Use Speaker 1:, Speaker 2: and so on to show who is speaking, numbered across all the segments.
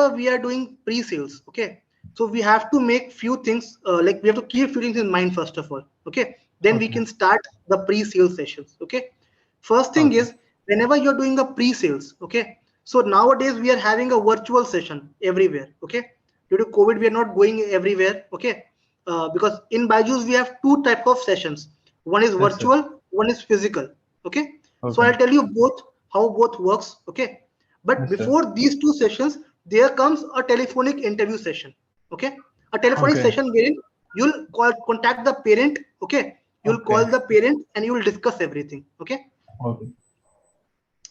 Speaker 1: whenever we are doing pre-sales, okay, so we have to make few things, like we have to keep few things in mind first of all, okay, then we
Speaker 2: Okay.
Speaker 1: can start the pre-sales sessions, okay. First thing
Speaker 2: Okay.
Speaker 1: is, whenever you're doing a pre-sales, okay, so nowadays we are having a virtual session everywhere, okay. Due to COVID, we are not going everywhere, okay, because in Byju's we have two type of sessions. One is
Speaker 2: Yes, sir.
Speaker 1: virtual, one is physical, okay. So
Speaker 2: Okay.
Speaker 1: I'll tell you both how both works, okay. But
Speaker 2: Yes, sir.
Speaker 1: before these two sessions, there comes a telephonic interview session, okay. A telephonic
Speaker 2: Okay.
Speaker 1: session wherein you'll contact the parent, okay. You'll call
Speaker 2: Okay.
Speaker 1: the parent and you will discuss everything, okay.
Speaker 2: Okay.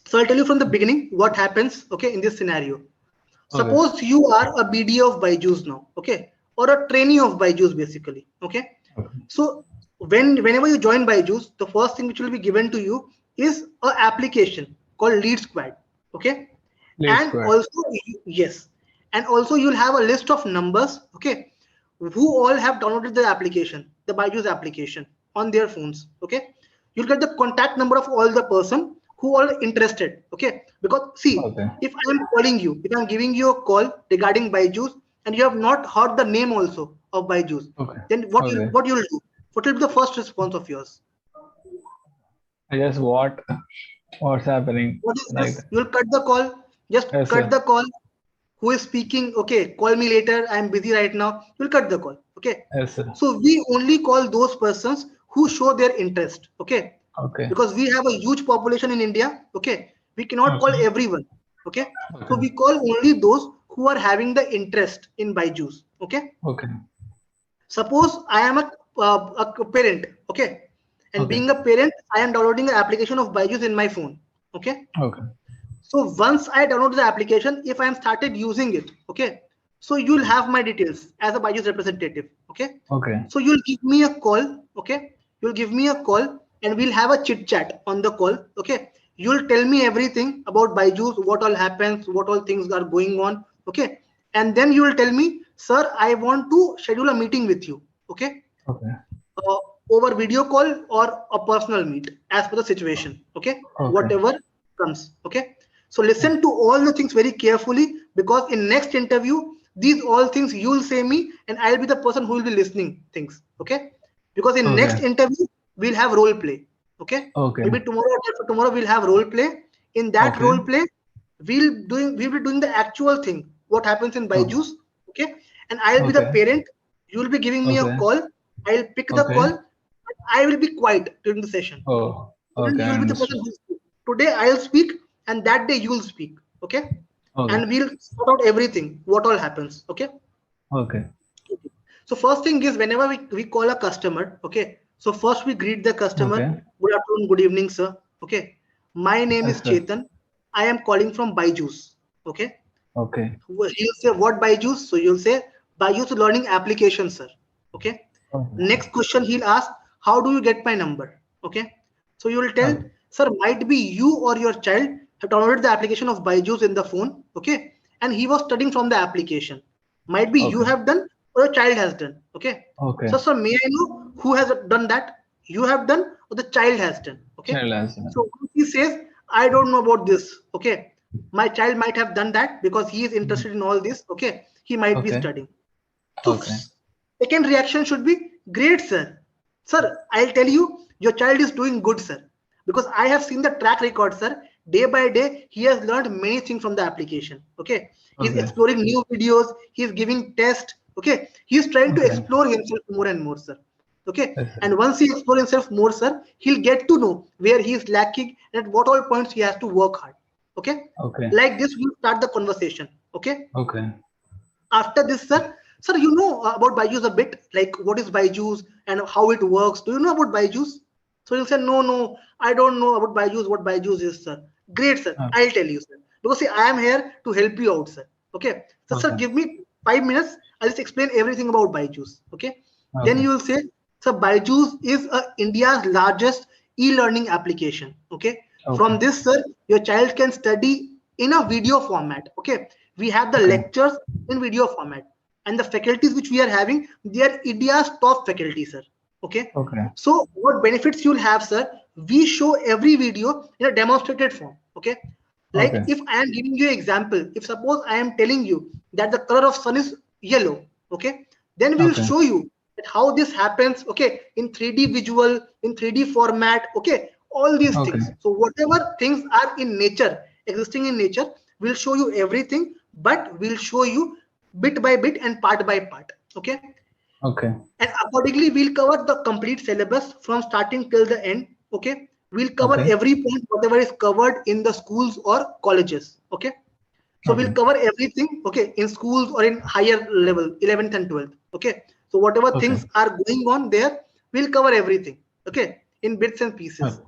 Speaker 1: So I'll tell you from the beginning what happens, okay, in this scenario.
Speaker 2: Okay.
Speaker 1: Suppose you are a BDA of Byju's now, okay, or a trainee of Byju's basically, okay.
Speaker 2: Okay.
Speaker 1: So whenever you join Byju's, the first thing which will be given to you is a application called Lead Squad, okay,
Speaker 2: Lead
Speaker 1: and
Speaker 2: Squad.
Speaker 1: also yes, and also you'll have a list of numbers, okay, who all have downloaded the application, the Byju's application on their phones, okay. You'll get the contact number of all the person who are interested, okay. Because see,
Speaker 2: Okay.
Speaker 1: if I am calling you, if I'm giving you a call regarding Byju's and you have not heard the name also of Byju's,
Speaker 2: Okay.
Speaker 1: then
Speaker 2: Okay.
Speaker 1: what you'll do? What will be the first response of yours?
Speaker 2: I just what's happening
Speaker 1: What is
Speaker 2: like
Speaker 1: this? You'll cut the call. Just
Speaker 2: yes,
Speaker 1: cut
Speaker 2: sir.
Speaker 1: the call. Who is speaking? Okay, call me later. I'm busy right now. You'll cut the call. Okay.
Speaker 2: Yes, sir.
Speaker 1: So we only call those persons who show their interest. Okay.
Speaker 2: Okay.
Speaker 1: Because we have a huge population in India. Okay. We cannot call
Speaker 2: Okay.
Speaker 1: everyone. Okay. So
Speaker 2: Okay.
Speaker 1: we call only those who are having the interest in Byju's. Okay.
Speaker 2: Okay.
Speaker 1: Suppose I am a parent. Okay. And
Speaker 2: Okay.
Speaker 1: being a parent, I am downloading the application of Byju's in my phone. Okay.
Speaker 2: Okay.
Speaker 1: So once I download the application, if I am started using it, okay, so you'll have my details as a Byju's representative, okay.
Speaker 2: Okay.
Speaker 1: So you'll give me a call, okay. You'll give me a call, and we'll have a chit chat on the call, okay. You'll tell me everything about Byju's, what all happens, what all things are going on, okay. And then you will tell me, sir, I want to schedule a meeting with you, okay,
Speaker 2: Okay.
Speaker 1: uh, over video call or a personal meet as per the situation, okay,
Speaker 2: Okay.
Speaker 1: whatever comes, okay. So listen to all the things very carefully, because in next interview these all things you'll say me and I'll be the person who will be listening things, okay. Because in next
Speaker 2: Okay.
Speaker 1: interview we'll have role play, okay.
Speaker 2: Okay.
Speaker 1: Maybe tomorrow or day after tomorrow we'll have role play. In that
Speaker 2: Okay.
Speaker 1: role play we'll be doing the actual thing what happens in
Speaker 2: Okay.
Speaker 1: Byju's, okay. And I'll be the
Speaker 2: Okay.
Speaker 1: parent. You'll be giving me a
Speaker 2: Okay.
Speaker 1: call. I'll pick the call.
Speaker 2: Okay.
Speaker 1: I will be quiet during the session.
Speaker 2: Oh.
Speaker 1: Then
Speaker 2: Okay.
Speaker 1: you
Speaker 2: I
Speaker 1: will be the person
Speaker 2: understood.
Speaker 1: who speak. Today I'll speak, and that day you will speak. Okay,
Speaker 2: Okay.
Speaker 1: and we'll sort out everything. What all happens. Okay.
Speaker 2: Okay.
Speaker 1: So first thing is whenever we call a customer. Okay. So first we greet the customer.
Speaker 2: Okay.
Speaker 1: Good afternoon. Good evening, sir. Okay. My name is
Speaker 2: Yes, sir.
Speaker 1: Chetan. I am calling from Byju's. Okay.
Speaker 2: Okay.
Speaker 1: He'll say what Byju's. So you'll say Byju's learning application, sir. Okay.
Speaker 2: Okay.
Speaker 1: Next question he'll ask, how do you get my number? Okay. So you will tell,
Speaker 2: Okay.
Speaker 1: sir, might be you or your child have downloaded the application of Byju's in the phone. Okay. And he was studying from the application. Might be you
Speaker 2: Okay.
Speaker 1: have done or your child has done. Okay.
Speaker 2: Okay.
Speaker 1: So, sir, may I know who has done that? You have done or the child has done. Okay.
Speaker 2: Child answer.
Speaker 1: So he says, I don't know about this. Okay. My child might have done that because he is interested in all this. Okay. He might be
Speaker 2: Okay.
Speaker 1: studying. So
Speaker 2: Okay.
Speaker 1: second reaction should be great, sir. Sir, I'll tell you, your child is doing good, sir. Because I have seen the track record, sir. Day by day, he has learned many things from the application. Okay. He's
Speaker 2: Okay.
Speaker 1: exploring new videos, he's giving tests. Okay. He's trying to
Speaker 2: Okay.
Speaker 1: explore himself more and more, sir. Okay.
Speaker 2: Yes, sir.
Speaker 1: And once he explores himself more, sir, he'll get to know where he is lacking and at what all points he has to work hard. Okay.
Speaker 2: Okay.
Speaker 1: Like this, we'll start the conversation. Okay.
Speaker 2: Okay.
Speaker 1: After this, sir, you know about Byju's a bit, like what is Byju's and how it works. Do you know about Byju's? So you'll say, no, I don't know about Byju's, what Byju's is, sir. Great, sir.
Speaker 2: Okay.
Speaker 1: I'll tell you, sir. Because see, I am here to help you out, sir. Okay. So, sir,
Speaker 2: Okay.
Speaker 1: give me 5 minutes. I'll just explain everything about Byju's. Okay. Then
Speaker 2: Okay.
Speaker 1: you will say, sir, Byju's is India's largest e-learning application. Okay.
Speaker 2: Okay.
Speaker 1: From this, sir, your child can study in a video format. Okay. We have the
Speaker 2: Okay.
Speaker 1: lectures in video format, and the faculties which we are having, they are India's top faculty, sir. Okay.
Speaker 2: Okay.
Speaker 1: So what benefits you'll have, sir? We show every video in a demonstrated form. Okay. Like
Speaker 2: Okay.
Speaker 1: if I am giving you an example, if suppose I am telling you that the color of sun is yellow, okay, then we'll
Speaker 2: Okay.
Speaker 1: show you that how this happens, okay, in 3D visual, in 3D format, okay, all these
Speaker 2: Okay.
Speaker 1: things. So whatever things are in nature, existing in nature, we'll show you everything, but we'll show you bit by bit and part by part, okay.
Speaker 2: Okay.
Speaker 1: And accordingly we'll cover the complete syllabus from starting till the end, okay. We'll cover
Speaker 2: Okay.
Speaker 1: every point whatever is covered in the schools or colleges, okay. So we'll
Speaker 2: Okay.
Speaker 1: cover everything, okay, in schools or in higher level, 11th and 12th, okay. So whatever
Speaker 2: Okay.
Speaker 1: things are going on there, we'll cover everything, okay, in bits and pieces.
Speaker 2: Okay.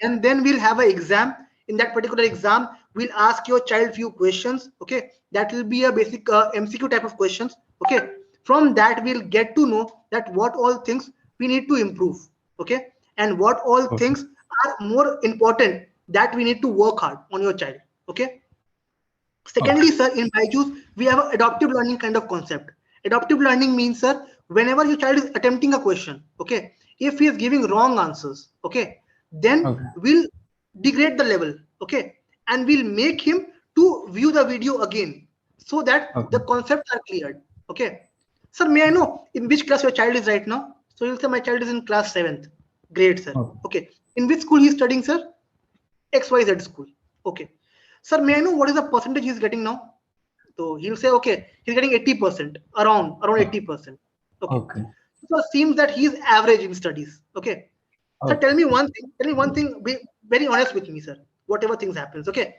Speaker 1: And then we'll have an exam. In that particular exam, we'll ask your child few questions, okay. That will be a basic MCQ type of questions, okay. From that, we'll get to know that what all things we need to improve, okay, and what all
Speaker 2: Okay.
Speaker 1: things are more important that we need to work hard on your child, okay.
Speaker 2: Okay.
Speaker 1: Secondly, sir, in Byju's, we have an adaptive learning kind of concept. Adaptive learning means, sir, whenever your child is attempting a question, okay, if he is giving wrong answers, okay, then
Speaker 2: Okay.
Speaker 1: we'll degrade the level, okay, and we'll make him to view the video again so that
Speaker 2: Okay.
Speaker 1: the concepts are cleared, okay. Sir, may I know in which class your child is right now? So you'll say my child is in class 7th grade, sir.
Speaker 2: Okay.
Speaker 1: Okay. In which school he is studying, sir? XYZ school. Okay. Sir, may I know what is the percentage he's getting now? So he'll say, okay, he's getting 80%, around 80%. Okay.
Speaker 2: Okay.
Speaker 1: So it seems that he's average in studies. Okay. So
Speaker 2: Okay.
Speaker 1: tell me one thing, be very honest with me, sir. Whatever things happens. Okay.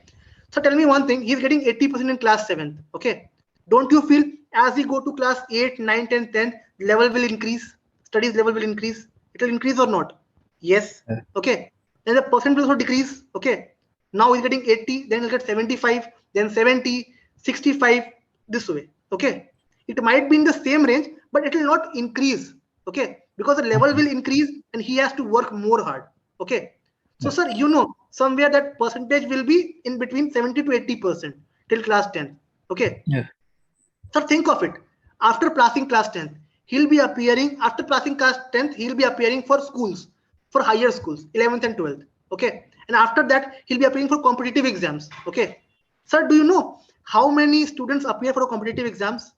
Speaker 1: So tell me one thing, he's getting 80% in class 7th. Okay. Don't you feel as he go to class 8, 9, 10, 10, level will increase, studies level will increase? It will increase or not? Yes.
Speaker 2: Yeah.
Speaker 1: Okay. Then the percent will also decrease. Okay. Now he's getting 80, then he'll get 75, then 70, 65, this way. Okay. It might be in the same range, but it will not increase. Okay. Because the level
Speaker 2: Okay.
Speaker 1: will increase and he has to work more hard. Okay. So,
Speaker 2: Yes.
Speaker 1: sir, you know, somewhere that percentage will be in between 70 to 80% till class 10. Okay.
Speaker 2: Yes.
Speaker 1: Sir, think of it. After passing class 10th, he'll be appearing, after passing class 10th, he'll be appearing for schools, for higher schools, 11th and 12th. Okay. And after that, he'll be appearing for competitive exams. Okay. Sir, do you know how many students appear for competitive exams?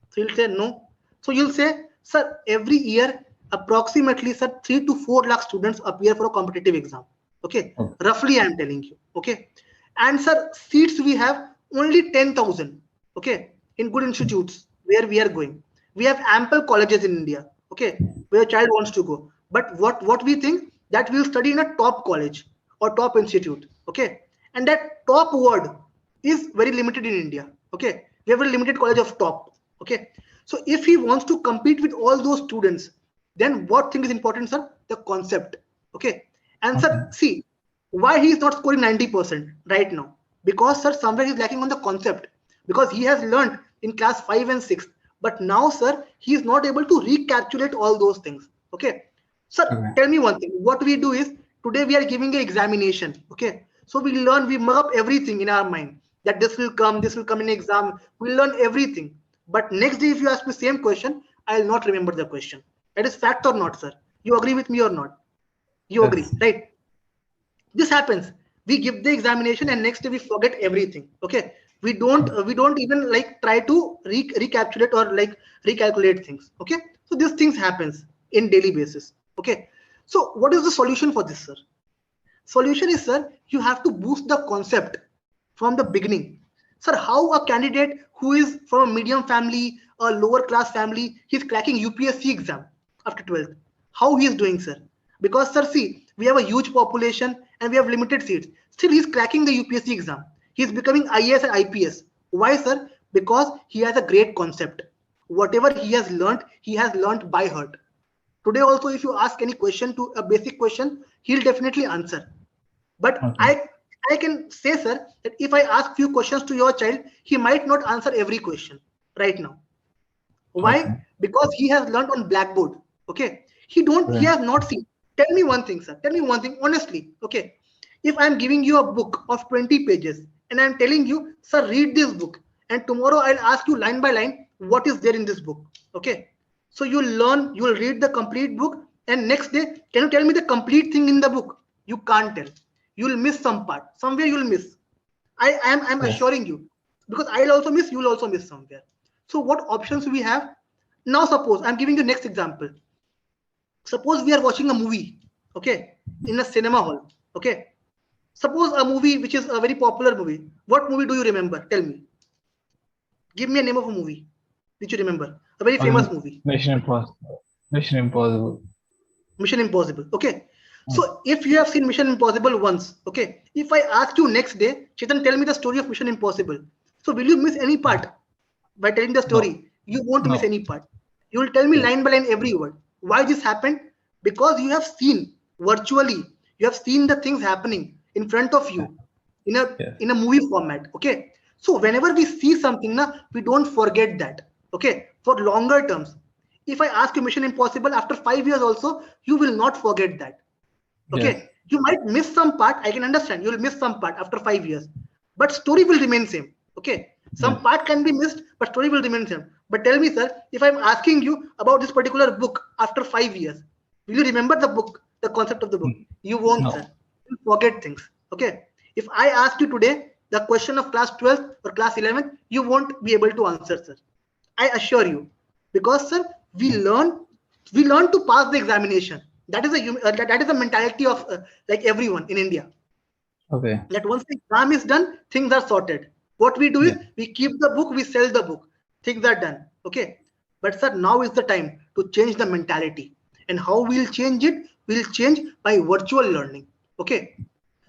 Speaker 1: So you'll say no. So you'll say, sir, every year, approximately, sir, 3 to 4 lakh students appear for a competitive exam. Okay.
Speaker 2: Okay.
Speaker 1: Roughly, I'm telling you. Okay. And sir, seats we have only 10,000. Okay, in good institutes where we are going, we have ample colleges in India, okay, where a child wants to go. But what we think that we'll study in a top college or top institute, okay, and that top word is very limited in India, okay. We have a limited college of top, okay. So if he wants to compete with all those students, then what thing is important, sir? The concept, okay. And
Speaker 2: Okay.
Speaker 1: sir, see why he is not scoring 90% right now, because sir somewhere he's lacking on the concept, because he has learned in class 5 and 6, but now sir he is not able to recapitulate all those things, okay. Sir,
Speaker 2: Okay.
Speaker 1: tell me one thing, what we do is today we are giving an examination, okay, so we learn, we mug up everything in our mind that this will come in exam, we learn everything, but next day if you ask me same question, I'll not remember the question. That is fact or not, sir? You agree with me or not? You agree,
Speaker 2: Yes.
Speaker 1: right? This happens, we give the examination and next day we forget everything, okay. We don't even like try to recapitulate or like recalculate things, okay. So these things happens in daily basis, okay. So what is the solution for this, sir? Solution is, sir, you have to boost the concept from the beginning. Sir, how a candidate who is from a medium family, a lower class family, he's cracking UPSC exam after 12th. How he is doing, sir? Because, sir, see, we have a huge population and we have limited seats. Still, he's cracking the UPSC exam. He's becoming IAS and IPS. Why, sir? Because he has a great concept. Whatever he has learned by heart. Today also, if you ask any question to a basic question, he'll definitely answer. But
Speaker 2: Okay.
Speaker 1: I can say, sir, that if I ask few questions to your child, he might not answer every question right now.
Speaker 2: Okay.
Speaker 1: Why? Because he has learned on blackboard. Okay. He
Speaker 2: Okay.
Speaker 1: has not seen. Tell me one thing, sir. Tell me one thing, honestly. Okay. If I'm giving you a book of 20 pages and I'm telling you, sir, read this book, and tomorrow I'll ask you line by line what is there in this book. Okay. So you'll learn, you'll read the complete book, and next day, can you tell me the complete thing in the book? You can't tell. You'll miss some part. Somewhere you'll miss. I'm
Speaker 2: Yes.
Speaker 1: assuring you, because I'll also miss, you'll also miss somewhere. So what options we have? Now suppose I'm giving you next example. Suppose we are watching a movie, okay, in a cinema hall, okay. Suppose a movie which is a very popular movie. What movie do you remember? Tell me. Give me a name of a movie which you remember. A very famous movie.
Speaker 2: Mission Impossible. Mission Impossible.
Speaker 1: Mission Impossible. Okay.
Speaker 2: Mm.
Speaker 1: So if you have seen Mission Impossible once, okay, if I ask you next day, Chetan, tell me the story of Mission Impossible. So will you miss any part by telling the
Speaker 2: No.
Speaker 1: story? You won't miss
Speaker 2: No.
Speaker 1: any part. You will tell me
Speaker 2: Yes.
Speaker 1: line by line every word. Why this happened? Because you have seen virtually, you have seen the things happening in front of you in a
Speaker 2: Yes.
Speaker 1: in a movie format. Okay. So whenever we see something, na, we don't forget that. Okay. For longer terms, if I ask you Mission Impossible after 5 years also, you will not forget that.
Speaker 2: Yes.
Speaker 1: Okay, you might miss some part. I can understand. You will miss some part after 5 years, but story will remain same. Okay,
Speaker 2: Yes.
Speaker 1: some part can be missed, but story will remain same. But tell me, sir, if I'm asking you about this particular book after 5 years, will you remember the book, the concept of the book?
Speaker 2: Mm.
Speaker 1: You won't, sir.
Speaker 2: No.
Speaker 1: You forget things. Okay, if I ask you today the question of class 12th or class 11th, you won't be able to answer, sir. I assure you, because sir,
Speaker 2: Mm.
Speaker 1: we learn to pass the examination. That is that is the mentality of like everyone in India.
Speaker 2: Okay.
Speaker 1: That once the exam is done, things are sorted. What we do is
Speaker 2: Yeah.
Speaker 1: we keep the book, we sell the book. Things are done. Okay. But sir, now is the time to change the mentality. And how we'll change it? We'll change by virtual learning. Okay.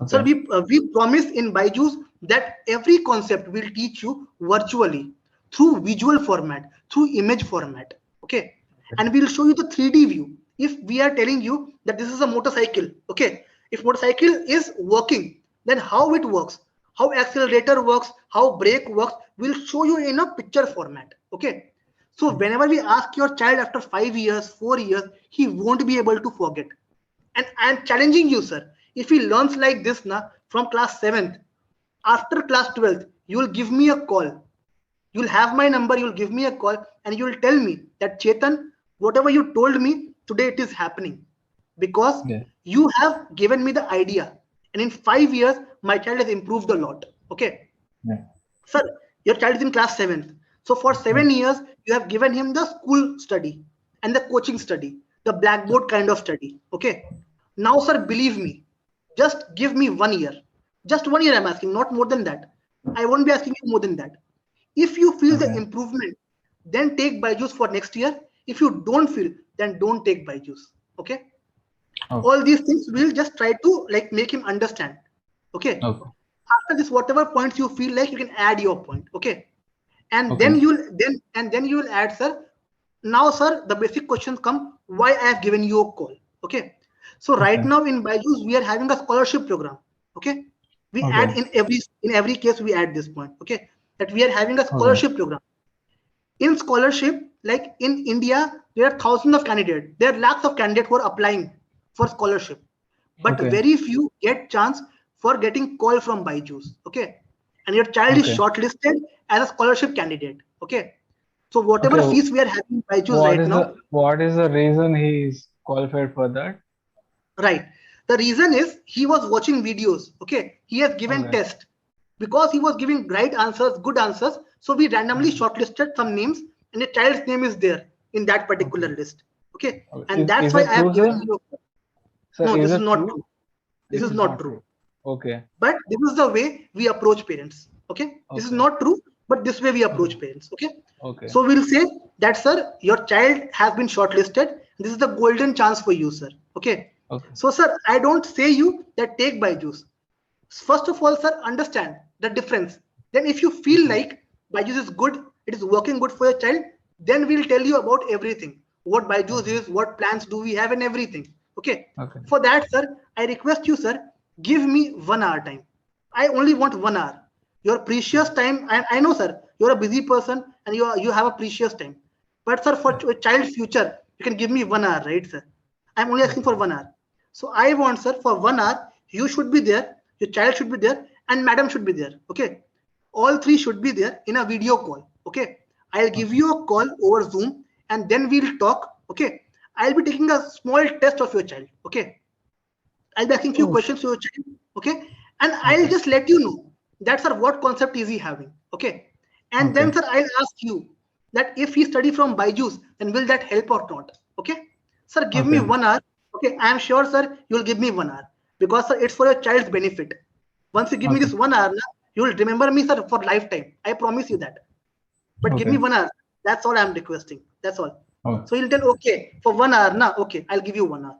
Speaker 1: So
Speaker 2: Okay.
Speaker 1: we promise in Byju's that every concept will teach you virtually through visual format, through image format. Okay,
Speaker 2: Okay.
Speaker 1: and we'll show you the 3D view. If we are telling you that this is a motorcycle, okay, if motorcycle is working, then how it works, how accelerator works, how brake works, we'll show you in a picture format. Okay, so whenever we ask your child after 5 years, 4 years, he won't be able to forget. And I'm challenging you, sir. If he learns like this now from class 7th, after class 12th, you will give me a call. You'll have my number, you'll give me a call, and you'll tell me that Chetan, whatever you told me today, it is happening. Because
Speaker 2: Yeah.
Speaker 1: you have given me the idea. And in 5 years, my child has improved a lot. Okay.
Speaker 2: Yeah.
Speaker 1: Sir, your child is in class 7th. So for
Speaker 2: Yeah.
Speaker 1: 7 years, you have given him the school study and the coaching study, the blackboard kind of study. Okay. Now, sir, believe me, just give me 1 year. Just 1 year, I'm asking, not more than that. I won't be asking you more than that. If you feel the
Speaker 2: Okay.
Speaker 1: improvement, then take Byju's for next year. If you don't feel, then don't take Byju's. Okay.
Speaker 2: Okay.
Speaker 1: All these things we'll just try to like make him understand. Okay.
Speaker 2: Okay.
Speaker 1: After this, whatever points you feel like, you can add your point. Okay, and
Speaker 2: Okay.
Speaker 1: then you will add, sir. Now, sir, the basic questions come. Why I have given you a call? Okay, so right
Speaker 2: Okay.
Speaker 1: now in Byju's we are having a scholarship program. Okay, we add
Speaker 2: Okay.
Speaker 1: in every case we add this point. Okay, that we are having a
Speaker 2: Okay.
Speaker 1: scholarship program. In scholarship, like in India, there are thousands of candidates. There are lakhs of candidates who are applying for scholarship, but
Speaker 2: Okay.
Speaker 1: very few get chance for getting call from Byju's. Okay, and your child is
Speaker 2: Okay.
Speaker 1: shortlisted as a scholarship candidate. Okay, so whatever
Speaker 2: Okay.
Speaker 1: fees we are having in Byju's right now,
Speaker 2: What is the reason he's qualified for that?
Speaker 1: right? The reason is he was watching videos. Okay, he has given
Speaker 2: Okay.
Speaker 1: test because he was giving right answers, good answers. So we randomly
Speaker 2: Okay.
Speaker 1: shortlisted some names, and the child's name is there in that particular
Speaker 2: Okay.
Speaker 1: list. Okay,
Speaker 2: Okay.
Speaker 1: and that's
Speaker 2: Is
Speaker 1: why
Speaker 2: it
Speaker 1: I have
Speaker 2: true,
Speaker 1: given
Speaker 2: sir?
Speaker 1: you.
Speaker 2: Sir,
Speaker 1: No,
Speaker 2: is
Speaker 1: this is
Speaker 2: it
Speaker 1: not
Speaker 2: true?
Speaker 1: true. This
Speaker 2: It
Speaker 1: is
Speaker 2: is
Speaker 1: not
Speaker 2: not
Speaker 1: true.
Speaker 2: true. Okay.
Speaker 1: But this is the way we approach parents. Okay, this is
Speaker 2: Okay.
Speaker 1: not true, but this way we
Speaker 2: Okay.
Speaker 1: approach parents. Okay,
Speaker 2: Okay.
Speaker 1: so we'll say that, sir, your child has been shortlisted. This is the golden chance for you, sir. Okay,
Speaker 2: Okay.
Speaker 1: so sir, I don't say you that take Byju's. First of all, sir, understand the difference. Then if you feel
Speaker 2: Okay.
Speaker 1: like Byju's is good, it is working good for your child, then we'll tell you about everything, what Byju's
Speaker 2: Okay.
Speaker 1: is, what plans do we have, and everything. Okay,
Speaker 2: Okay.
Speaker 1: for that, sir, I request you, sir, give me 1 hour time. I only want 1 hour. Your precious
Speaker 2: Okay.
Speaker 1: time. I know, sir, you're a busy person and you have a precious time. But sir, for
Speaker 2: Yes.
Speaker 1: a child's future, you can give me 1 hour, right, sir? I'm only asking for
Speaker 2: Okay.
Speaker 1: 1 hour. So I want, sir, for 1 hour, you should be there, your child should be there, and madam should be there. Okay. All three should be there in a video call. Okay. I'll give
Speaker 2: Okay.
Speaker 1: you a call over Zoom and then we'll talk. Okay. I'll be taking a small test of your child. Okay. I'll be asking few
Speaker 2: Oh,
Speaker 1: questions to your child. Okay. And I'll
Speaker 2: okay.
Speaker 1: just let you know. that sir, what concept is he having? Okay. And
Speaker 2: Okay.
Speaker 1: then sir, I'll ask you that if he study from Byju's, then will that help or not? Okay. Sir, give me
Speaker 2: Okay.
Speaker 1: 1 hour. Okay. I am sure, sir, you will give me 1 hour because sir, it's for your child's benefit. Once you give me
Speaker 2: Okay.
Speaker 1: this 1 hour, na, you will remember me, sir, for lifetime. I promise you that. But give me
Speaker 2: Okay.
Speaker 1: 1 hour. That's all I'm requesting. That's all.
Speaker 2: Oh,
Speaker 1: So he'll tell, okay, for 1 hour, na, okay, I'll give you 1 hour.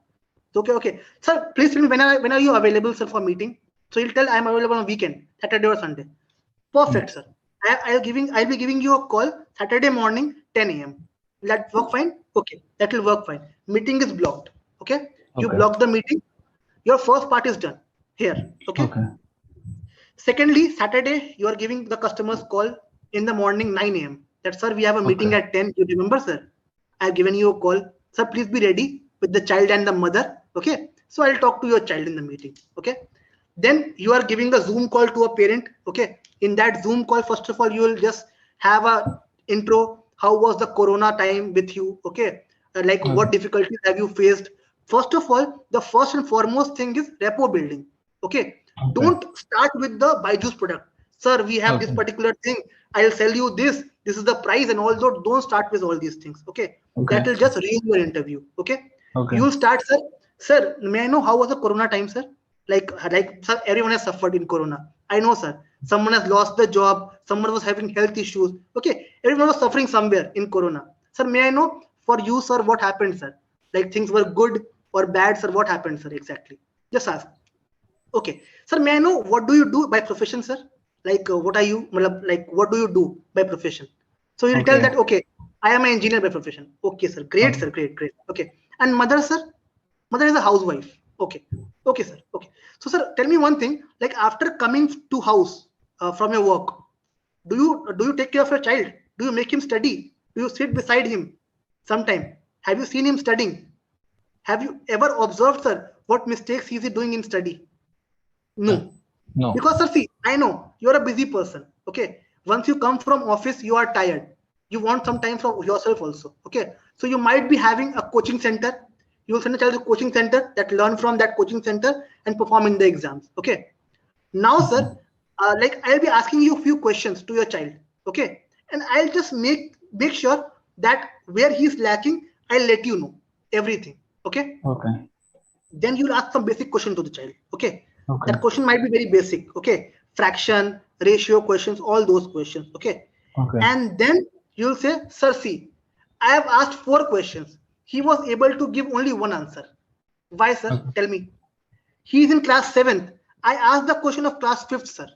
Speaker 1: So, okay, okay. Sir, please tell me when are you available, sir, for meeting? So he'll tell I'm available on weekend, Saturday or Sunday.
Speaker 2: mm,
Speaker 1: Perfect, sir. I'll be giving you a call Saturday morning, 10 a.m. Will that work fine? Okay, that will work fine. Meeting is blocked. Okay, you
Speaker 2: okay.
Speaker 1: block the meeting. Your first part is done here. Okay.
Speaker 2: Okay.
Speaker 1: Secondly, Saturday, you are giving the customers call in the morning 9 a.m. That, sir, we have a
Speaker 2: Okay.
Speaker 1: meeting at 10. You remember, sir? I've given you a call. Sir, please be ready with the child and the mother. Okay. So I'll talk to your child in the meeting. Okay. Then you are giving a Zoom call to a parent. Okay. In that Zoom call, first of all, you will just have a intro. How was the Corona time with you? Okay. Like what
Speaker 2: Okay.
Speaker 1: difficulties have you faced? First of all, the first and foremost thing is rapport building. Okay,
Speaker 2: Okay.
Speaker 1: don't start with the Byju's product. Sir, we have this
Speaker 2: Okay.
Speaker 1: particular thing. I'll sell you this. This is the price, and although don't start with all these things. Okay, that
Speaker 2: Okay.
Speaker 1: will just ruin your interview. Okay,
Speaker 2: Okay.
Speaker 1: you'll start, sir. Sir, may I know how was the Corona time, sir? Like, sir, everyone has suffered in Corona. I know, sir. Someone has lost the job. Someone was having health issues. Okay, everyone was suffering somewhere in Corona. Sir, may I know for you, sir, what happened, sir? Like things were good or bad, sir? What happened, sir? Exactly. Just ask. Okay, sir, may I know what do you do by profession, sir? Like, what are you, like, what do you do by profession? So you'll tell
Speaker 2: Okay.
Speaker 1: that, okay, I am an engineer by profession. Okay, sir, great,
Speaker 2: Okay.
Speaker 1: sir, great, great. Okay, and mother, sir? Mother is a housewife. Okay, okay, sir. Okay, so sir, tell me one thing. Like after coming to house from your work, do you take care of your child? Do you make him study? Do you sit beside him? Sometime. Have you seen him studying? Have you ever observed, sir, what mistakes he is doing in study?
Speaker 2: Okay.
Speaker 1: No.
Speaker 2: No.
Speaker 1: Because sir, see, I know you're a busy person. Okay. Once you come from office, you are tired. You want some time for yourself also. Okay. So you might be having a coaching center. You will send a child to a coaching center that learn from that coaching center and perform in the exams. Okay. Now,
Speaker 2: Okay.
Speaker 1: sir, like I'll be asking you a few questions to your child. Okay. And I'll just make sure that where he's lacking, I'll let you know everything. Okay.
Speaker 2: Okay.
Speaker 1: Then you'll ask some basic question to the child. Okay,
Speaker 2: Okay.
Speaker 1: that question might be very basic. Okay, fraction, ratio questions, all those questions. Okay,
Speaker 2: Okay.
Speaker 1: and then you'll say, sir, see, I have asked 4 questions. He was able to give only one answer. Why, sir?
Speaker 2: Okay.
Speaker 1: Tell me. He is in class 7th. I asked the question of class 5th, sir.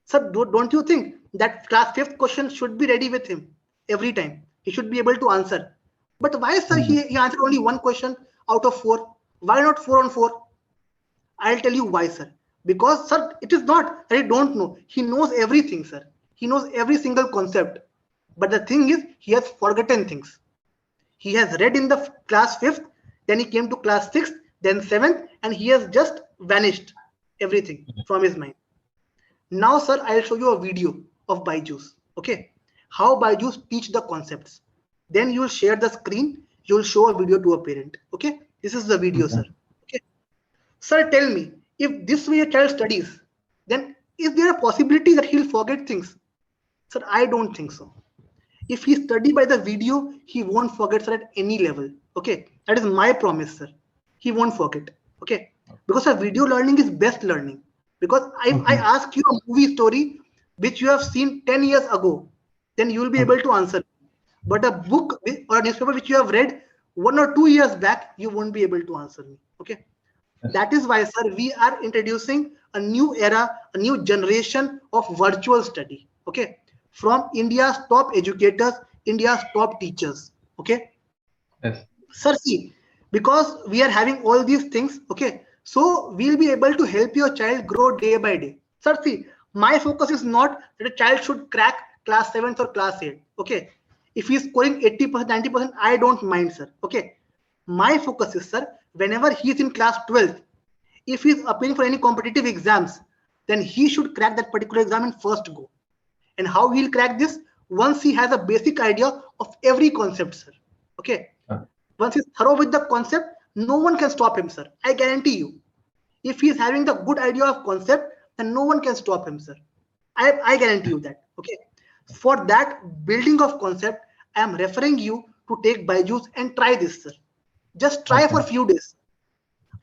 Speaker 1: Sir, don't you think that class 5th question should be ready with him every time? He should be able to answer. But why, sir,
Speaker 2: Mm,
Speaker 1: he answered only one question out of 4? Why not 4 on 4? I'll tell you why, sir. Because, sir, it is not that he don't know. He knows everything, sir. He knows every single concept. But the thing is, he has forgotten things. He has read in the class 5th, then he came to class 6th, then 7th, and he has just vanished everything from his mind. Now, sir, I'll show you a video of Byju's. Okay, how Byju's teach the concepts. Then you will share the screen. You will show a video to a parent. Okay, this is the video,
Speaker 2: okay.
Speaker 1: sir. Okay, sir, tell me if this way a child studies, then is there a possibility that he'll forget things? Sir, I don't think so. If he study by the video, he won't forget, sir, at any level. Okay, that is my promise, sir. He won't forget. Okay, because a video learning is best learning. Because if I
Speaker 2: Okay.
Speaker 1: ask you a movie story which you have seen 10 years ago, then you will be
Speaker 2: Okay.
Speaker 1: able to answer. But a book or a newspaper which you have read 1 or 2 years back, you won't be able to answer me. Okay,
Speaker 2: Yes.
Speaker 1: that is why, sir, we are introducing a new era, a new generation of virtual study. Okay, from India's top educators, India's top teachers. Okay,
Speaker 2: Yes.
Speaker 1: sir, see, because we are having all these things. Okay, so we'll be able to help your child grow day by day. Sir, see, my focus is not that a child should crack class 7th or class 8. Okay, if he's scoring 80%, 90%, I don't mind, sir. Okay, my focus is, sir, whenever he's in class 12th, if he's appearing for any competitive exams, then he should crack that particular exam in first go. And how he'll crack this? Once he has a basic idea of every concept, sir. Okay,
Speaker 2: Okay.
Speaker 1: once he's thorough with the concept, no one can stop him, sir. I guarantee you. If he's having the good idea of concept, then no one can stop him, sir. I guarantee you that. Okay. For that building of concept, I am referring you to take Byju's and try this, sir. Just try for
Speaker 2: Okay.
Speaker 1: a few days.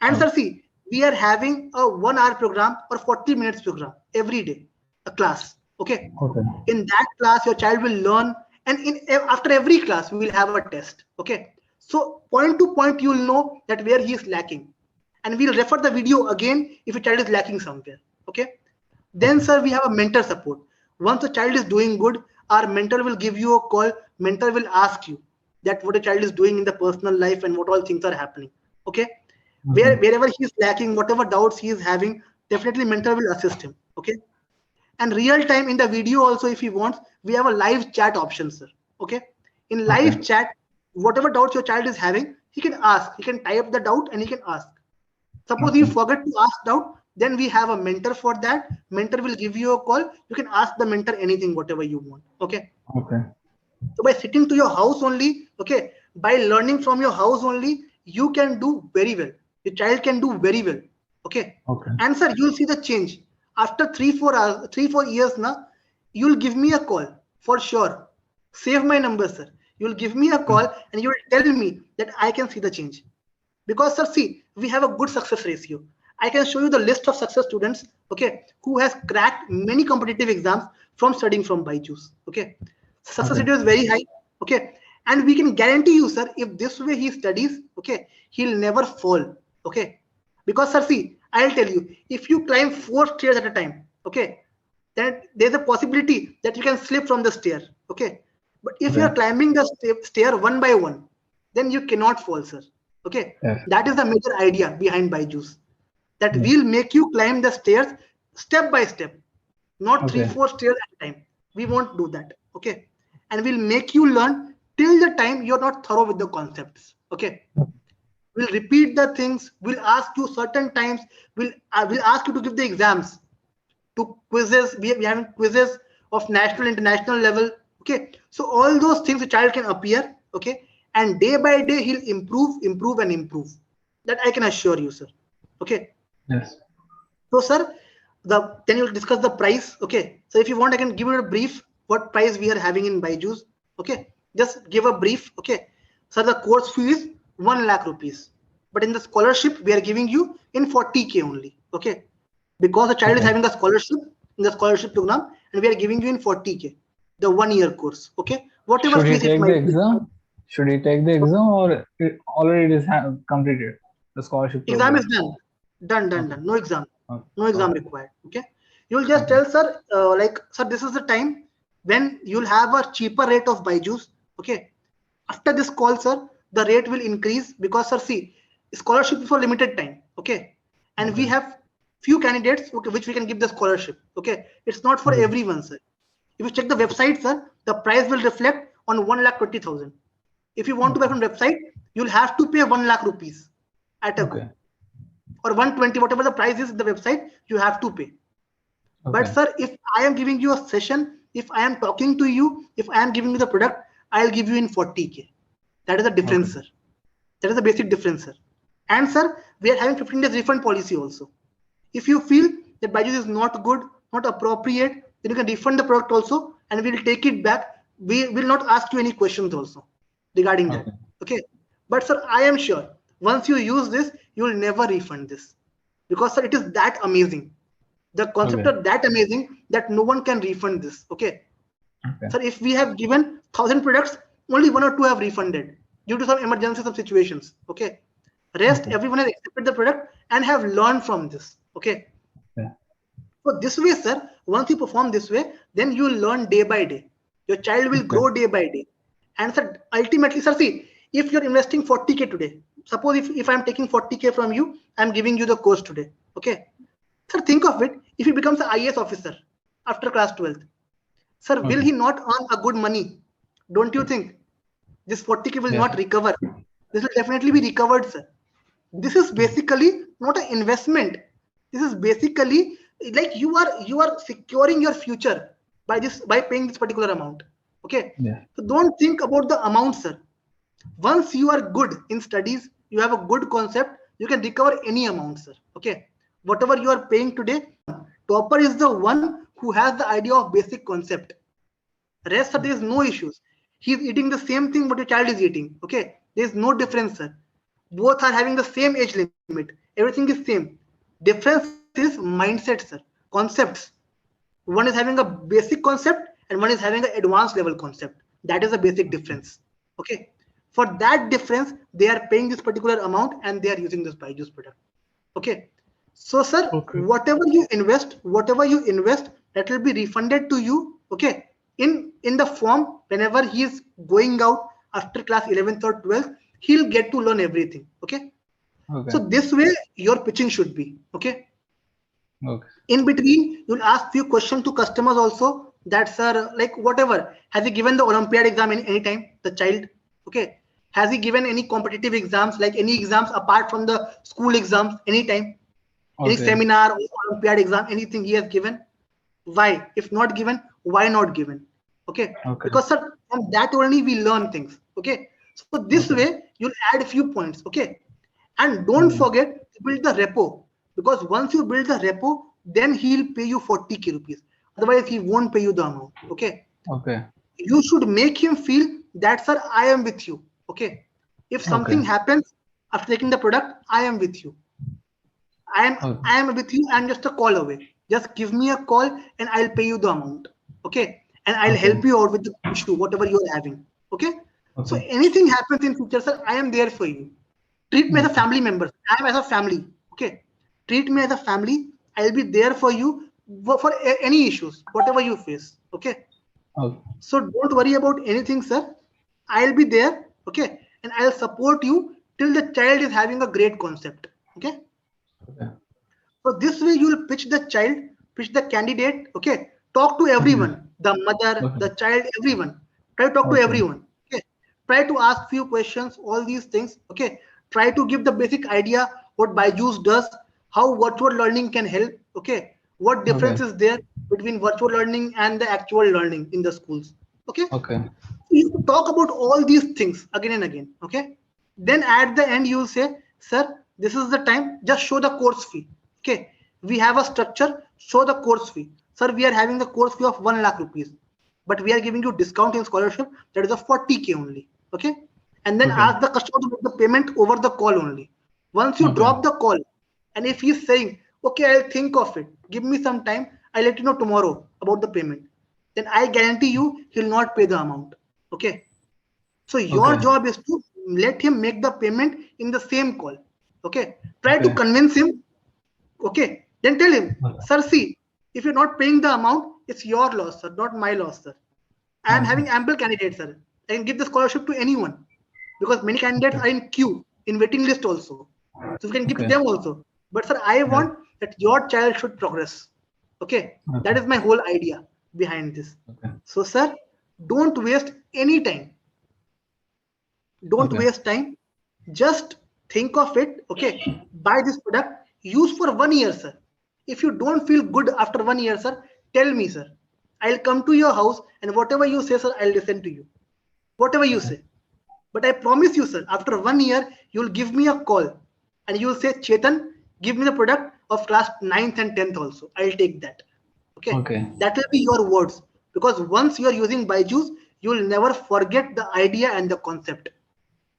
Speaker 1: And
Speaker 2: Okay.
Speaker 1: sir, see, we are having a 1 hour program or 40 minutes program every day, a class. Okay.
Speaker 2: Okay.
Speaker 1: In that class, your child will learn, and after every class, we will have a test. Okay. So point to point, you will know that where he is lacking, and we'll refer the video again if your child is lacking somewhere. Okay. Then,
Speaker 2: Okay.
Speaker 1: sir, we have a mentor support. Once the child is doing good, our mentor will give you a call. Mentor will ask you that what a child is doing in the personal life and what all things are happening. Okay,
Speaker 2: Okay.
Speaker 1: wherever he is lacking, whatever doubts he is having, definitely mentor will assist him. Okay, and real time in the video also, if he wants, we have a live chat option, sir. Okay, in
Speaker 2: Okay.
Speaker 1: live chat, whatever doubts your child is having, he can ask. He can type the doubt and he can ask. Suppose you
Speaker 2: Okay.
Speaker 1: forget to ask doubt, then we have a mentor for that. Mentor will give you a call. You can ask the mentor anything, whatever you want. Okay.
Speaker 2: Okay.
Speaker 1: So by sitting to your house only, okay, by learning from your house only, you can do very well. Your child can do very well. Okay.
Speaker 2: Okay.
Speaker 1: And sir, you'll see the change. After 3-4 hours, 3-4 years now, you'll give me a call for sure. Save my number, sir. You'll give me a call and you'll tell me that I can see the change. Because sir, see, we have a good success ratio. I can show you the list of success students, okay, who has cracked many competitive exams from studying from Byju's. Okay, success
Speaker 2: Okay.
Speaker 1: rate is very high. Okay, and we can guarantee you, sir, if this way he studies, okay, he'll never fall. Okay, because sir, see, I'll tell you, if you climb 4 stairs at a time, okay, then there's a possibility that you can slip from the stair. Okay, but if you
Speaker 2: Okay.
Speaker 1: are climbing the stair one by one, then you cannot fall, sir. Okay,
Speaker 2: Yes.
Speaker 1: that is the major idea behind Byju's. That
Speaker 2: Yes.
Speaker 1: we'll make you climb the stairs step by step, not three,
Speaker 2: Okay.
Speaker 1: 4 stairs at a time. We won't do that. Okay, and we'll make you learn till the time you're not thorough with the concepts. Okay, we'll repeat the things. We'll ask you certain times. We'll ask you to give the exams to quizzes. We having quizzes of national, international level. Okay, so all those things the child can appear. Okay, and day by day he'll improve, improve, and improve. That I can assure you, sir. Okay,
Speaker 2: Yes.
Speaker 1: so sir, then you'll discuss the price. Okay, so if you want, I can give you a brief what price we are having in Byju's. Okay, just give a brief. Okay, so the course fee is 1 lakh rupees, but in the scholarship we are giving you in 40K only. Okay, because the child is
Speaker 2: Okay.
Speaker 1: having the scholarship in the scholarship program, and we are giving you in 40K, the 1 year course. Okay, whatever
Speaker 2: Should he
Speaker 1: fees it
Speaker 2: take the
Speaker 1: might be.
Speaker 2: exam? Should he take the exam, or already it is completed the scholarship
Speaker 1: Exam is
Speaker 2: program?
Speaker 1: done.
Speaker 2: Okay.
Speaker 1: No exam.
Speaker 2: Okay.
Speaker 1: No exam
Speaker 2: Okay.
Speaker 1: required. Okay. You'll just
Speaker 2: Okay.
Speaker 1: tell sir, like, sir, this is the time when you'll have a cheaper rate of Byju's. Okay. After this call, sir, the rate will increase because, sir, see, scholarship is for limited time. Okay. And we
Speaker 2: Okay.
Speaker 1: have few candidates, okay, which we can give the scholarship. Okay. It's not for
Speaker 2: Okay.
Speaker 1: everyone, sir. If you check the website, sir, the price will reflect on 1,20,000. If you want to buy from website, you'll have to pay 1 lakh rupees at a
Speaker 2: Okay.
Speaker 1: go, or 120, whatever the price is in the website, you have to pay. But
Speaker 2: Okay.
Speaker 1: sir, if I am giving you a session, if I am talking to you, if I am giving you the product, I'll give you in 40K. That is the
Speaker 2: Okay.
Speaker 1: difference, sir. That is the basic difference, sir. And sir, we are having 15 days refund policy also. If you feel that Byju's is not good, not appropriate, then you can refund the product also, and we'll take it back. We will not ask you any questions also regarding that.
Speaker 2: Okay.
Speaker 1: Okay. But sir, I am sure once you use this, you will never refund this, because sir, it is that amazing. The concept
Speaker 2: Okay.
Speaker 1: are that amazing that no one can refund this. Okay.
Speaker 2: Okay.
Speaker 1: Sir, if we have given 1,000 products, only 1 or 2 have refunded due to some emergency, some situations. Okay. Rest,
Speaker 2: Okay.
Speaker 1: everyone has accepted the product and have learned from this. Okay.
Speaker 2: Yeah.
Speaker 1: So this way, sir, once you perform this way, then you will learn day by day. Your child will
Speaker 2: Okay.
Speaker 1: grow day by day. And sir, ultimately, sir, see, if you're investing 40K today, suppose if I'm taking 40K from you, I'm giving you the course today. Okay. Sir, think of it. If he becomes an IAS officer after class 12th, sir, will
Speaker 2: Okay.
Speaker 1: he not earn a good money? Don't you think? This 40K will
Speaker 2: Yes.
Speaker 1: not recover. This will definitely be recovered, sir. This is basically not an investment. This is basically like you are securing your future by paying this particular amount. Okay.
Speaker 2: Yeah.
Speaker 1: So don't think about the amount, sir. Once you are good in studies, you have a good concept, you can recover any amount, sir. Okay. Whatever you are paying today, topper is the one who has the idea of basic concept. Rest, sir, there is no issues. He's eating the same thing what your child is eating. Okay, there is no difference, sir. Both are having the same age limit. Everything is same. Difference is mindset, sir. Concepts. One is having a basic concept and one is having an advanced level concept. That is a basic difference. Okay. For that difference, they are paying this particular amount and they are using this Byju's product. Okay. So, sir,
Speaker 2: Okay.
Speaker 1: whatever you invest, that will be refunded to you. Okay. In the form, whenever he is going out after class 11th or 12th, he'll get to learn everything. Okay.
Speaker 2: Okay.
Speaker 1: So this way your pitching should be. Okay.
Speaker 2: Okay.
Speaker 1: In between, you'll ask few questions to customers also. That, sir, like whatever, has he given the Olympiad exam any time, the child? Okay. Has he given any competitive exams, like any exams apart from the school exams, anytime? Any
Speaker 2: Okay.
Speaker 1: seminar or Olympiad exam, anything he has given? Why? If not given, why not given? Okay.
Speaker 2: Okay.
Speaker 1: Because, sir, from that only we learn things. Okay. So this
Speaker 2: Okay.
Speaker 1: way, you'll add a few points. Okay. And don't forget to build the repo, because once you build the repo, then he'll pay you 40k rupees. Otherwise, he won't pay you the amount. Okay.
Speaker 2: Okay.
Speaker 1: You should make him feel that, sir, I am with you. Okay. If something
Speaker 2: Okay.
Speaker 1: happens after taking the product, I am with you.
Speaker 2: Okay.
Speaker 1: I am with you. I'm just a call away. Just give me a call and I'll pay you the amount. Okay. And I'll
Speaker 2: Okay.
Speaker 1: help you out with the issue, whatever you're having. Okay. So
Speaker 2: Okay.
Speaker 1: anything happens in future, sir, I am there for you. Treat me as a
Speaker 2: Okay.
Speaker 1: family member. I am as a family. Okay. Treat me as a family. I'll be there for you for any issues, whatever you face. Okay.
Speaker 2: Okay.
Speaker 1: So don't worry about anything, sir. I'll be there. Okay. And I'll support you till the child is having a great concept. Okay.
Speaker 2: Okay.
Speaker 1: So this way you'll pitch the child, pitch the candidate. Okay. Talk to everyone, the mother,
Speaker 2: Okay.
Speaker 1: the child, everyone. Try to talk to
Speaker 2: Okay.
Speaker 1: everyone. Okay. Try to ask few questions, all these things. Okay. Try to give the basic idea what Byju's does, how virtual learning can help. Okay. What difference
Speaker 2: Okay.
Speaker 1: is there between virtual learning and the actual learning in the schools. Okay.
Speaker 2: Okay.
Speaker 1: You talk about all these things again and again. Okay. Then at the end, you'll say, sir, this is the time, just show the course fee. Okay. We have a structure, show the course fee. Sir, we are having the course fee of 1 lakh rupees, but we are giving you discount in scholarship, that is a 40k only. Okay. And then
Speaker 2: Okay.
Speaker 1: ask the customer to make the payment over the call only. Once you
Speaker 2: Okay.
Speaker 1: drop the call, and if he's saying, okay, I'll think of it, give me some time, I'll let you know tomorrow about the payment, then I guarantee you he'll not pay the amount. Okay. So your
Speaker 2: Okay.
Speaker 1: job is to let him make the payment in the same call. Okay. Try to
Speaker 2: Okay.
Speaker 1: convince him. Okay. Then tell him,
Speaker 2: Okay.
Speaker 1: sir, see, if you're not paying the amount, it's your loss, sir, not my loss, sir. I am
Speaker 2: Okay.
Speaker 1: having ample candidates, sir. I can give the scholarship to anyone because many candidates
Speaker 2: Okay.
Speaker 1: are in queue, in waiting list also. So we can give to
Speaker 2: Okay.
Speaker 1: them also. But sir, I
Speaker 2: Yeah.
Speaker 1: want that your child should progress. Okay. That
Speaker 2: Okay.
Speaker 1: is my whole idea behind this.
Speaker 2: Okay.
Speaker 1: So, sir, don't waste any time. Don't
Speaker 2: Okay.
Speaker 1: waste time. Just think of it. Okay. Buy this product. Use for 1 year, sir. If you don't feel good after 1 year, sir, tell me, sir. I'll come to your house and whatever you say, sir, I'll listen to you. Whatever you
Speaker 2: Okay.
Speaker 1: say. But I promise you, sir, after 1 year, you'll give me a call and you'll say, Chetan, give me the product of class 9th and 10th also. I'll take that. Okay.
Speaker 2: Okay.
Speaker 1: That will be your words. Because once you are using Byju's, you'll never forget the idea and the concept.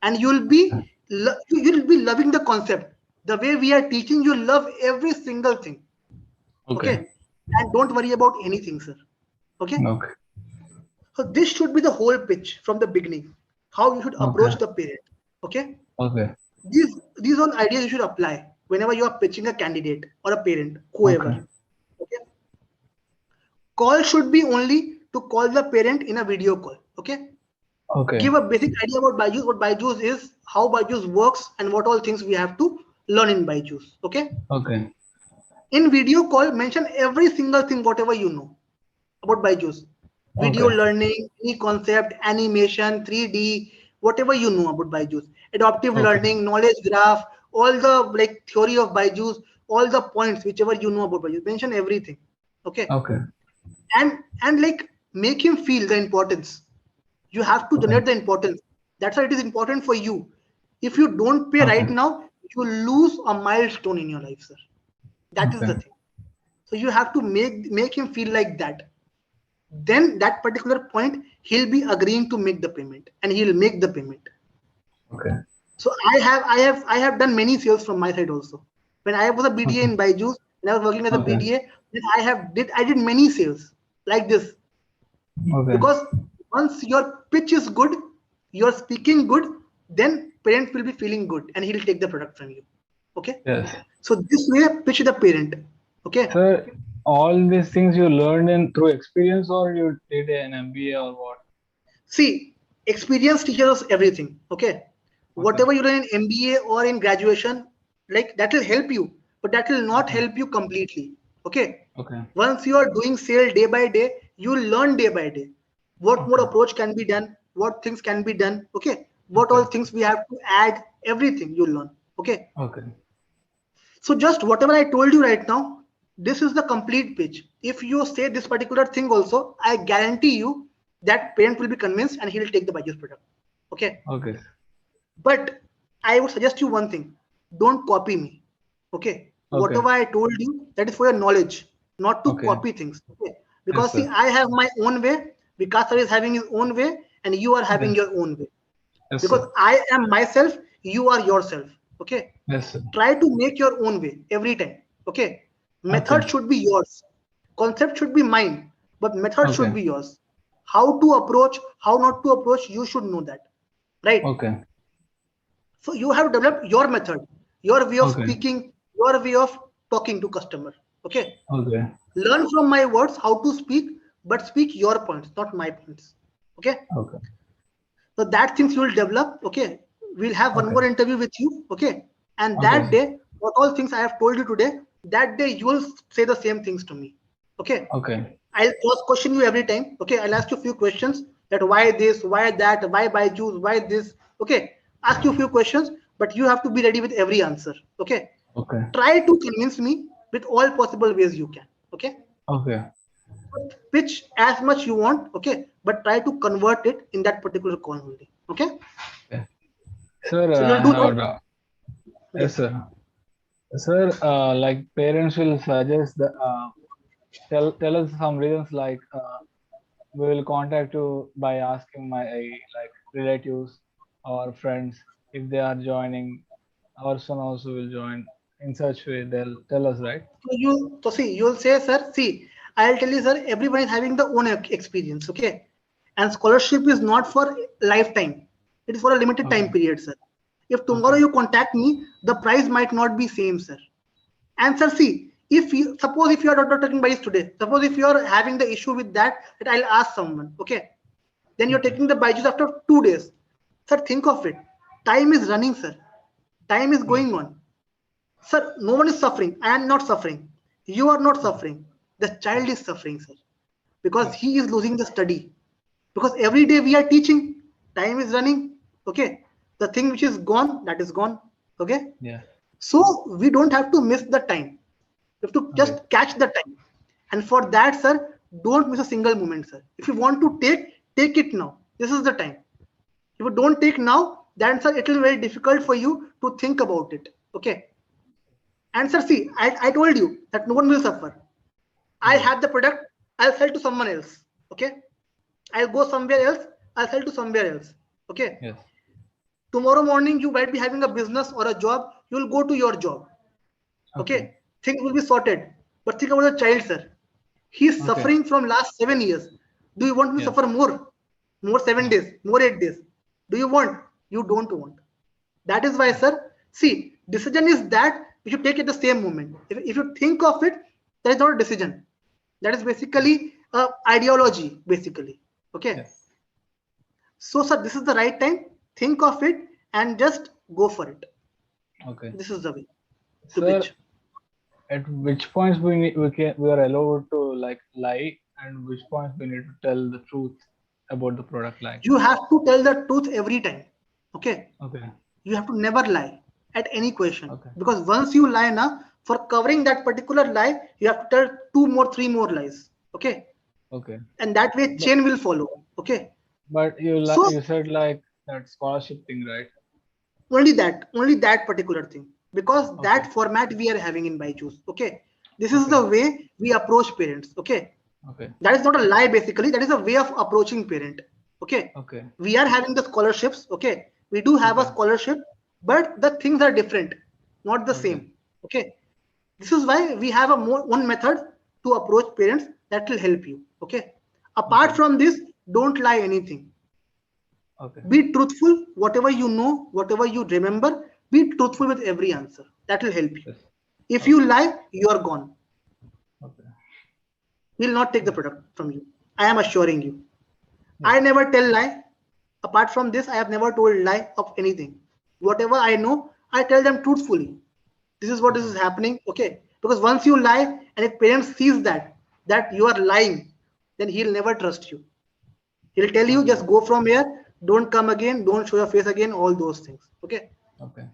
Speaker 1: And you'll be loving the concept. The way we are teaching, you love every single thing.
Speaker 2: Okay.
Speaker 1: Okay. And don't worry about anything, sir. Okay.
Speaker 2: Okay.
Speaker 1: So this should be the whole pitch from the beginning. How you should
Speaker 2: Okay.
Speaker 1: approach the parent. Okay.
Speaker 2: Okay.
Speaker 1: These all ideas you should apply whenever you are pitching a candidate or a parent, whoever.
Speaker 2: Okay.
Speaker 1: Okay. Call should be only to call the parent in a video call. Okay.
Speaker 2: Okay.
Speaker 1: Give a basic idea about Byju's, what Byju's is, how Byju's works, and what all things we have to learn in Byju's. Okay.
Speaker 2: Okay.
Speaker 1: In video call, mention every single thing, whatever you know about Byju's. Video
Speaker 2: Okay.
Speaker 1: learning, any concept, animation, 3D, whatever you know about Byju's. Adaptive
Speaker 2: Okay.
Speaker 1: learning, knowledge graph, all the like theory of Byju's, all the points, whichever you know about Byju's. Mention everything. Okay.
Speaker 2: Okay.
Speaker 1: And like make him feel the importance. You have to
Speaker 2: Okay.
Speaker 1: generate the importance. That's why it is important for you. If you don't pay right
Speaker 2: Okay.
Speaker 1: now, you lose a milestone in your life, sir. That is the
Speaker 2: Okay.
Speaker 1: thing. So you have to make him feel like that. Then that particular point he'll be agreeing to make the payment, and he'll make the payment.
Speaker 2: Okay.
Speaker 1: So I have done many sales from my side also. When I was a BDA
Speaker 2: Okay.
Speaker 1: in Byju's, when I was working as a
Speaker 2: Okay.
Speaker 1: BDA, then I did many sales like this.
Speaker 2: Okay.
Speaker 1: Because once your pitch is good, you're speaking good, then parent will be feeling good and he'll take the product from you. Okay.
Speaker 2: Yes.
Speaker 1: So this way pitch the parent. Okay.
Speaker 2: Sir, all these things you learned in through experience, or you did an MBA or what?
Speaker 1: See, experience teaches us everything. Okay.
Speaker 2: Okay.
Speaker 1: Whatever you learn in MBA or in graduation, like that will help you, but that will not
Speaker 2: Okay.
Speaker 1: help you completely. Okay.
Speaker 2: Okay.
Speaker 1: Once you are doing sale day by day, you will learn day by day what more
Speaker 2: Okay.
Speaker 1: approach can be done, what things can be done. Okay. What all
Speaker 2: Okay.
Speaker 1: things we have to add, everything you learn. Okay.
Speaker 2: Okay.
Speaker 1: So just whatever I told you right now, this is the complete pitch. If you say this particular thing also, I guarantee you that parent will be convinced and he will take the Byju's product. Okay.
Speaker 2: Okay.
Speaker 1: But I would suggest you one thing. Don't copy me. Okay.
Speaker 2: Okay.
Speaker 1: Whatever I told you, that is for your knowledge, not to
Speaker 2: Okay.
Speaker 1: copy things. Okay.
Speaker 2: Yes,
Speaker 1: Because see,
Speaker 2: sir.
Speaker 1: I have my own way, Vikas sir is having his own way, and you are having
Speaker 2: Yes.
Speaker 1: your own way.
Speaker 2: Yes,
Speaker 1: Because
Speaker 2: sir.
Speaker 1: I am myself, you are yourself. Okay.
Speaker 2: Yes, sir.
Speaker 1: Try to make your own way every time. Okay.
Speaker 2: Okay.
Speaker 1: Method should be yours. Concept should be mine, but method should
Speaker 2: Okay.
Speaker 1: be yours. How to approach, how not to approach, you should know that. Right.
Speaker 2: Okay.
Speaker 1: So you have developed your method, your way of
Speaker 2: Okay.
Speaker 1: speaking, your way of talking to customer. Okay.
Speaker 2: Okay.
Speaker 1: Learn from my words how to speak, but speak your points, not my points. Okay.
Speaker 2: Okay.
Speaker 1: So that things you will develop. Okay. We'll have one
Speaker 2: Okay.
Speaker 1: more interview with you. Okay. And
Speaker 2: Okay,
Speaker 1: that
Speaker 2: sir.
Speaker 1: day, what all things I have told you today, that day you will say the same things to me. Okay.
Speaker 2: Okay.
Speaker 1: I'll cross question you every time. Okay. I'll ask you a few questions that why this, why that, why Byju's, why this. Okay. Ask you a few questions, but you have to be ready with every answer. Okay.
Speaker 2: Okay.
Speaker 1: Try to convince me with all possible ways you can. Okay.
Speaker 2: Okay.
Speaker 1: Pitch as much you want. Okay. But try to convert it in that particular call only. Okay.
Speaker 2: Okay. Sir,
Speaker 1: So you'll
Speaker 2: I
Speaker 1: do
Speaker 2: have
Speaker 1: that.
Speaker 2: yes,
Speaker 1: Yes.
Speaker 2: sir. Sir, like parents will suggest the tell us some reasons like we will contact you by asking my like relatives or friends if they are joining. Our son also will join. In such way, they'll tell us, right?
Speaker 1: So see, you'll say, sir, see, I'll tell you, sir, everyone is having the own experience, okay? And scholarship is not for lifetime. It is for a limited
Speaker 2: Okay.
Speaker 1: time period, sir. If tomorrow
Speaker 2: Okay.
Speaker 1: you contact me, the price might not be same, sir. And sir, see, if you suppose if you are not taking Byju's today, suppose if you are having the issue with that I'll ask someone, okay? Then you're
Speaker 2: Okay.
Speaker 1: taking the Byju's after 2 days. Sir, think of it. Time is running, sir. Time is
Speaker 2: Yes.
Speaker 1: going on. Sir, no one is suffering. I am not suffering. You are not
Speaker 2: Okay.
Speaker 1: suffering. The child
Speaker 2: Yes.
Speaker 1: is suffering, sir, because
Speaker 2: Yes.
Speaker 1: he is losing the study. Because every day we are teaching, time is running. Okay. The thing which is gone, that is gone. Okay.
Speaker 2: Yes.
Speaker 1: So we don't have to miss the time. We have to
Speaker 2: Okay.
Speaker 1: just catch the time. And for that, sir, don't miss a single moment, sir. If you want to take it now. This is the time. If you don't take now, then sir, it will be very difficult for you to think about it. Okay. Answer C. I told you that no one will suffer. I
Speaker 2: Okay.
Speaker 1: have the product, I'll sell to someone else. Okay. I'll go somewhere else, I'll sell to somewhere else. Okay.
Speaker 2: Yes.
Speaker 1: Tomorrow morning, you might be having a business or a job, you'll go to your job.
Speaker 2: Okay.
Speaker 1: Okay. Things will be sorted. But think about the child, sir. He's
Speaker 2: Okay.
Speaker 1: suffering from last 7 years. Do you want him to
Speaker 2: Yes.
Speaker 1: suffer more? More 7 days, more 8 days. Do you want? You don't want. That is why,
Speaker 2: Yes.
Speaker 1: sir, see, decision is that you should take it the same moment. If you think of it, that is not a decision. That is basically a ideology, basically. Okay.
Speaker 2: Yes.
Speaker 1: So, sir, this is the right time. Think of it and just go for it.
Speaker 2: Okay.
Speaker 1: This is the way to
Speaker 2: Sir,
Speaker 1: pitch.
Speaker 2: at which points we are allowed to like lie, and which points we need to tell the truth about the product, like.
Speaker 1: You have to tell the truth every time. Okay.
Speaker 2: Okay.
Speaker 1: You have to never lie at any question,
Speaker 2: Okay.
Speaker 1: because once you lie now, for covering that particular lie, you have to tell two more, three more lies. Okay.
Speaker 2: Okay.
Speaker 1: And that way
Speaker 2: But
Speaker 1: chain will follow. Okay. So
Speaker 2: you said like that scholarship thing, right?
Speaker 1: only that particular thing, because
Speaker 2: Okay.
Speaker 1: that format we are having in Byju's. Okay. This is
Speaker 2: Okay.
Speaker 1: the way we approach parents. Okay,
Speaker 2: Okay.
Speaker 1: that is not a lie. Basically, that is a way of approaching parent. Okay,
Speaker 2: Okay.
Speaker 1: we are having the scholarships. Okay, we do have a
Speaker 2: Okay.
Speaker 1: scholarship, but the things are different, not the
Speaker 2: Okay.
Speaker 1: same. Okay, this is why we have a one method to approach parents that will help you. Okay, apart
Speaker 2: Okay.
Speaker 1: from this, don't lie anything.
Speaker 2: Okay.
Speaker 1: Be truthful, whatever you know, whatever you remember, be truthful with every answer. That will help you.
Speaker 2: Yes.
Speaker 1: If
Speaker 2: Okay.
Speaker 1: you lie, you are gone.
Speaker 2: Okay.
Speaker 1: We'll not take the
Speaker 2: Yes.
Speaker 1: product from you. I am assuring you.
Speaker 2: Yes.
Speaker 1: I never tell lie. Apart from this, I have never told lie of anything. Whatever I know, I tell them truthfully. This is what this
Speaker 2: Okay.
Speaker 1: is happening. Okay. Because once you lie, and if parents sees that you are lying, then he'll never trust you. He'll tell you
Speaker 2: Okay.
Speaker 1: just go from here, don't come again, don't show your face again, all those things. Okay.
Speaker 2: Okay.